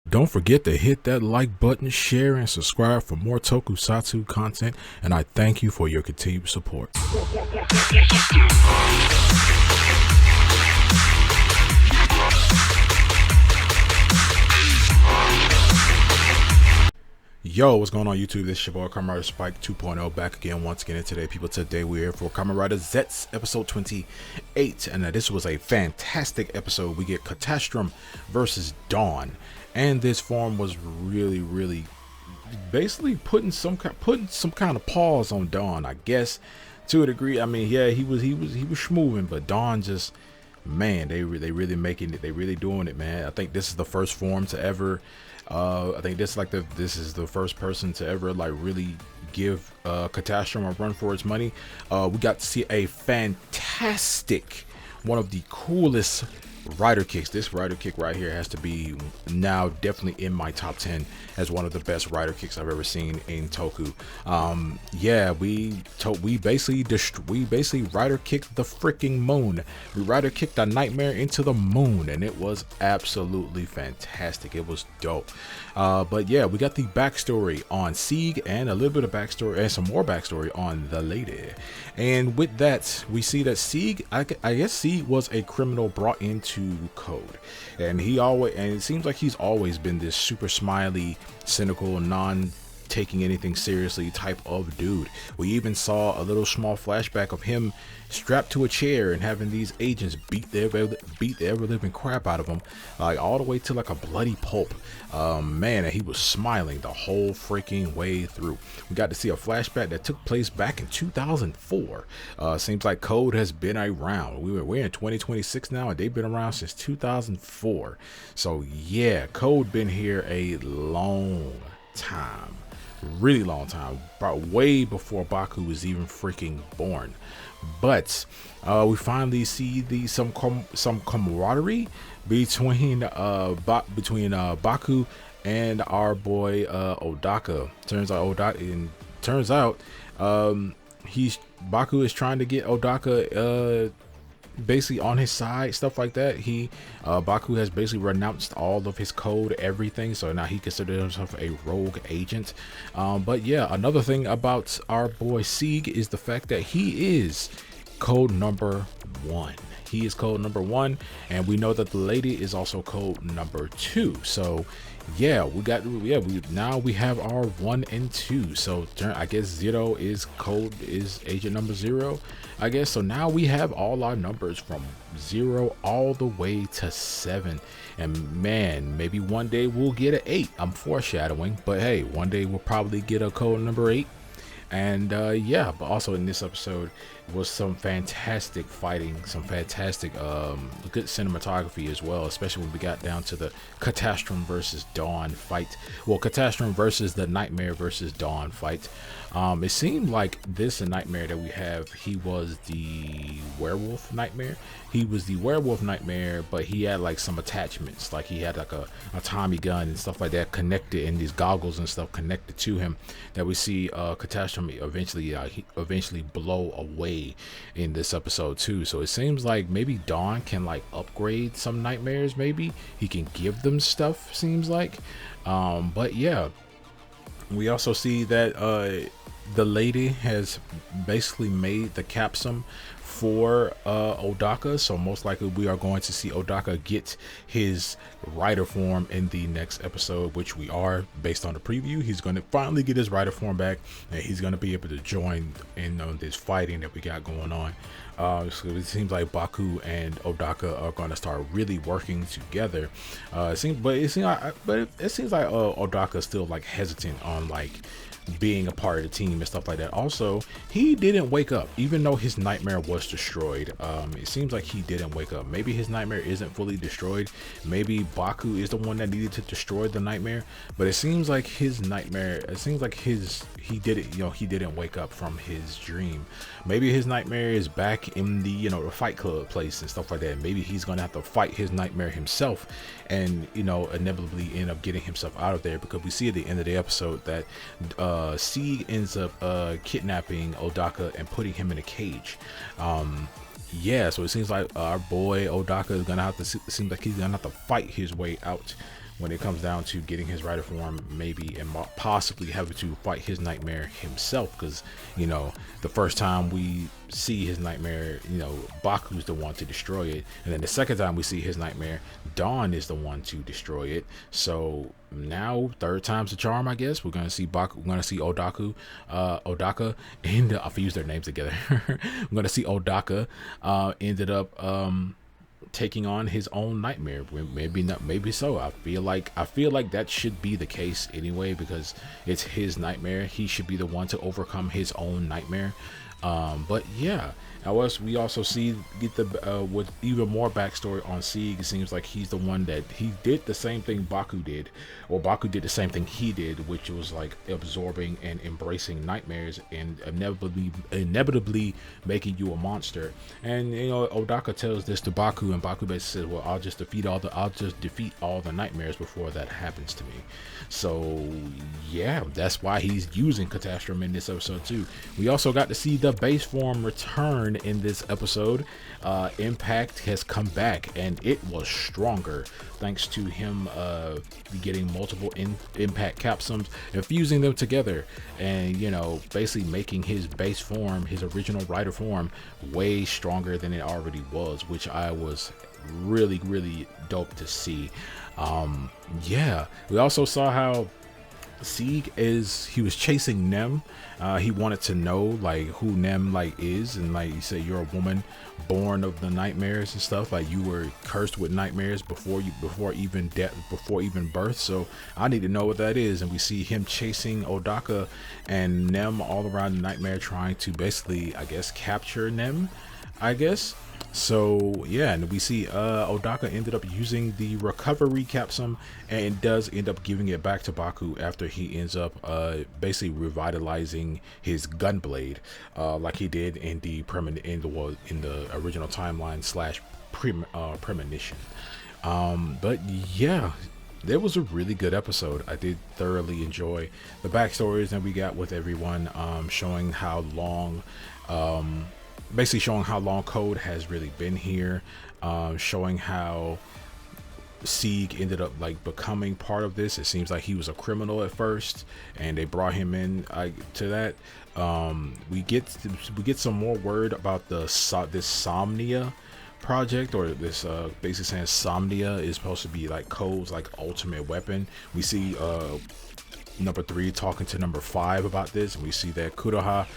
Don't forget to hit that like button, share, and subscribe for more tokusatsu content, and I thank you for your continued support. Yo, what's going on YouTube? This is your boy Kamen Spike 2.0 back again once again. And today we're here for Kamen Rider Zeztz episode 28, and this was a fantastic episode. We get Catastrum versus Dawn, and this form was really basically putting some kind of pause on Dawn, I guess, to a degree. I mean, yeah, he was schmoving, but Dawn just, man, they really making it. They really doing it, man. I think this is the first form to ever. I think this is the first person to ever like really give Catastrum a run for its money. We got to see a fantastic, one of the coolest rider kicks. This rider kick right here has to be now definitely in my top 10 as one of the best rider kicks I've ever seen in Toku. Yeah, we basically rider kicked the freaking moon. We rider kicked the nightmare into the moon, and it was absolutely fantastic. It was dope. But yeah, we got the backstory on Sieg and a little bit of backstory and some more backstory on the lady. And with that, we see that Sieg, I guess Sieg was a criminal brought into Code, and it seems like he's always been this super smiley, cynical, taking anything seriously type of dude. We even saw a little small flashback of him strapped to a chair and having these agents beat the ever living crap out of him, like all the way to like a bloody pulp. Man, and he was smiling the whole freaking way through. We got to see a flashback that took place back in 2004. Seems like Code has been around. We're in 2026 now, and they've been around since 2004. So yeah, Code been here a long time. Really long time, about way before Baku was even freaking born. But we finally see some camaraderie between Baku and our boy Odaka. Turns out Baku is trying to get Odaka basically on his side, stuff like that. Baku has basically renounced all of his code, everything, so now he considers himself a rogue agent. But yeah, another thing about our boy Sieg is the fact that he is code number 1. He is code number 1, and we know that the lady is also code number 2. So yeah, now we have our 1 and 2. So I guess 0 is agent number 0, I guess. So now we have all our numbers from 0 all the way to 7, and man, maybe one day we'll get an 8. I'm foreshadowing, but hey, one day we'll probably get a code number 8. And yeah, but also in this episode was some fantastic fighting, some fantastic good cinematography as well, especially when we got down to the Catastrum versus Dawn fight. Well, Catastrum versus the Nightmare versus Dawn fight. It seemed like this Nightmare that we have, he was the werewolf Nightmare. He was the werewolf Nightmare, but he had like some attachments, like he had like a Tommy gun and stuff like that connected, and these goggles and stuff connected to him, that we see Catastrum eventually blow away in this episode too. So it seems like maybe Dawn can like upgrade some nightmares. Maybe he can give them stuff, seems like. But yeah, we also see that the lady has basically made the capsum for Odaka, so most likely we are going to see Odaka get his rider form in the next episode, which we are, based on the preview. He's going to finally get his rider form back, and he's going to be able to join in on this fighting that we got going on. So it seems like Baku and Odaka are going to start really working together. It seems like Odaka is still like hesitant on like being a part of the team and stuff like that. Also, he didn't wake up, even though his nightmare was destroyed. It seems like he didn't wake up. Maybe his nightmare isn't fully destroyed. Maybe Baku is the one that needed to destroy the nightmare, but it seems like his nightmare, he didn't wake up from his dream. Maybe his nightmare is back in the the fight club place and stuff like that. Maybe he's gonna have to fight his nightmare himself, and inevitably end up getting himself out of there, because we see at the end of the episode that Sieg ends up kidnapping Odaka and putting him in a cage. Yeah, so it seems like our boy Odaka is gonna have to fight his way out when it comes down to getting his rider form, maybe, and possibly having to fight his nightmare himself, because the first time we see his nightmare, Baku's the one to destroy it, and then the second time we see his nightmare, Dawn is the one to destroy it. So now, third time's the charm, I guess. We're gonna see Baku, we're gonna see Odaka, and if I use their names together, we're gonna see Odaka ended up taking on his own nightmare. Maybe not, maybe so. I feel like that should be the case anyway, because it's his nightmare. He should be the one to overcome his own nightmare. But yeah, we also get the with even more backstory on Sieg. It seems like he's the one that he did the same thing Baku did, or Baku did the same thing he did, which was like absorbing and embracing nightmares and inevitably making you a monster. And Odaka tells this to Baku, and Baku basically says, well, I'll just defeat all the nightmares before that happens to me. So yeah, that's why he's using Catastrophe in this episode too. We also got to see the base form return in this episode. Impact has come back, and it was stronger thanks to him getting multiple impact capsules and fusing them together, and basically making his base form, his original rider form, way stronger than it already was, which I was really dope to see. Yeah, we also saw how Sieg he was chasing Nem. He wanted to know like who Nem is, and like you say, you're a woman born of the nightmares and stuff, like you were cursed with nightmares before even birth. So I need to know what that is. And we see him chasing Odaka and Nem all around the nightmare, trying to basically, I guess, capture Nem, I guess. So yeah, and we see Odaka ended up using the recovery capsule, and does end up giving it back to Baku after he ends up basically revitalizing his gunblade, like he did in the original timeline / premonition. But yeah, there was a really good episode. I did thoroughly enjoy the backstories that we got with everyone, showing how long basically showing how long Code has really been here, showing how Sieg ended up becoming part of this. It seems like he was a criminal at first, and they brought him in to that. We get some more word about this Somnia project, or this basically saying Somnia is supposed to be Code's ultimate weapon. We see number 3 talking to number 5 about this, and we see that Kuroha,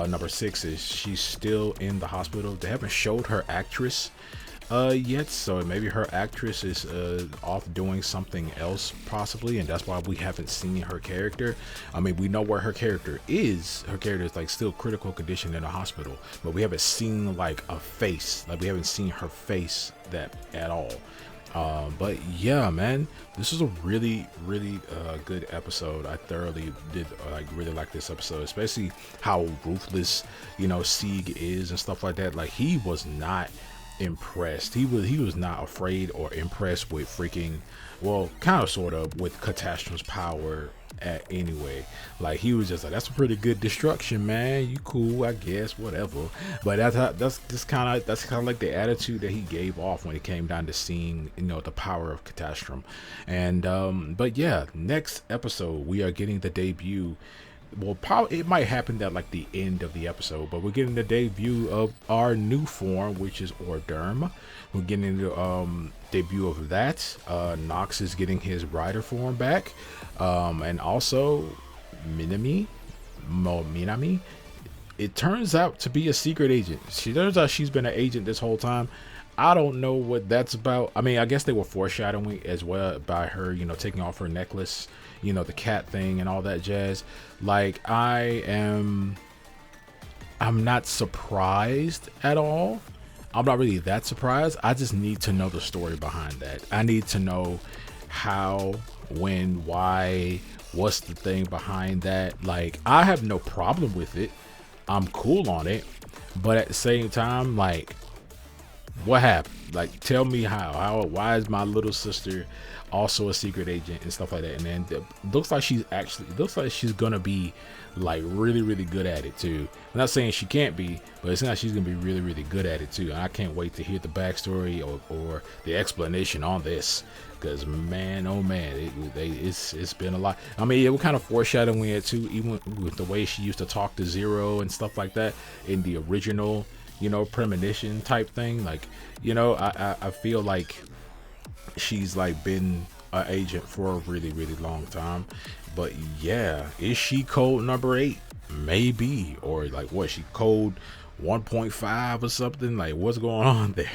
number 6, she's still in the hospital. They haven't showed her actress yet, so maybe her actress is off doing something else possibly, and that's why we haven't seen her character. I mean, we know where her character is. Her character is still critical condition in a hospital, but we haven't seen a face. We haven't seen her face that at all. But yeah, man, this is a really good episode. I thoroughly did really like this episode, especially how ruthless Sieg is and stuff like that. He was not impressed. He was not afraid or impressed with kind of sort of with Catastrophe's power anyway. He was just that's a pretty good destruction, man. You cool, I guess, whatever. But that's kind of like the attitude that he gave off when it came down to seeing the power of Catastrophe. And but yeah, next episode we are getting the debut. Well, probably it might happen at the end of the episode, but we're getting the debut of our new form, which is Orderm. We're getting the debut of that. Nox is getting his rider form back, and also Minami. It turns out to be a secret agent. Turns out she's been an agent this whole time. I don't know what that's about. I mean, I guess they were foreshadowing as well by her, taking off her necklace, the cat thing and all that jazz. I'm not surprised at all. I'm not really that surprised. I just need to know the story behind that. I need to know how, when, why, what's the thing behind that. I have no problem with it. I'm cool on it. But at the same time, what happened? Tell me how, why is my little sister also a secret agent and stuff like that. And then it looks like she's gonna be like really good at it too. I'm not saying she can't be, but it's not she's gonna be really good at it too. And I can't wait to hear the backstory or the explanation on this, because man, oh man, it's been a lot. I mean, it was kind of foreshadowing it too, even with the way she used to talk to Zero and stuff like that in the original, you know, premonition type thing. Like, you know, I feel like she's like been an agent for a really long time. But yeah, is she code number 8? Maybe. Or like, what, she code 1.5 or something? Like, what's going on there?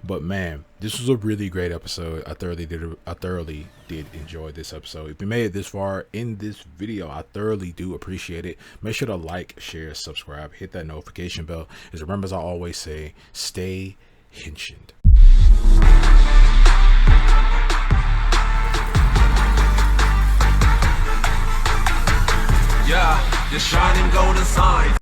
But man, this was a really great episode. I thoroughly did enjoy this episode. If you made it this far in this video, I thoroughly do appreciate it. Make sure to like, share, subscribe, hit that notification bell. As remember, as I always say, stay henshined. Yeah, the shining golden sign.